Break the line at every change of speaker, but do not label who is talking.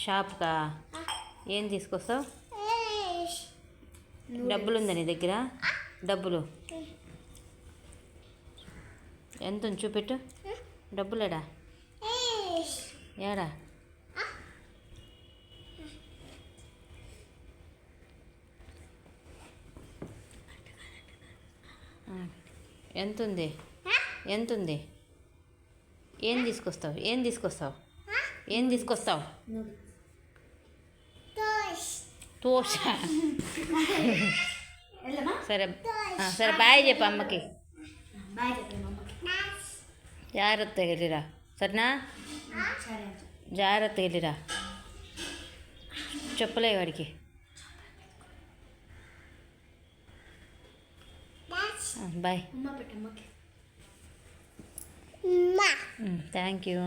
షాప్కా ఏం తీసుకొస్తావు? డబ్బులు ఉందా నీ దగ్గర? డబ్బులు ఎంత ఉంది చూపెట్టు. డబ్బులేడా? ఏడా? ఎంత ఉంది? ఎంత ఉంది? ఏం తీసుకొస్తావు? ఏం తీసుకొస్తావు? ఏం తీసుకొస్తావు? తోష. సరే సరే బాయ్ చెప్పు అమ్మకి. జాగ్రత్తగా వెళ్ళిరా సరేనా? జాగ్రత్తగా వెళ్ళిరా. చెప్పలే వాడికి. బాయ్. Thank you.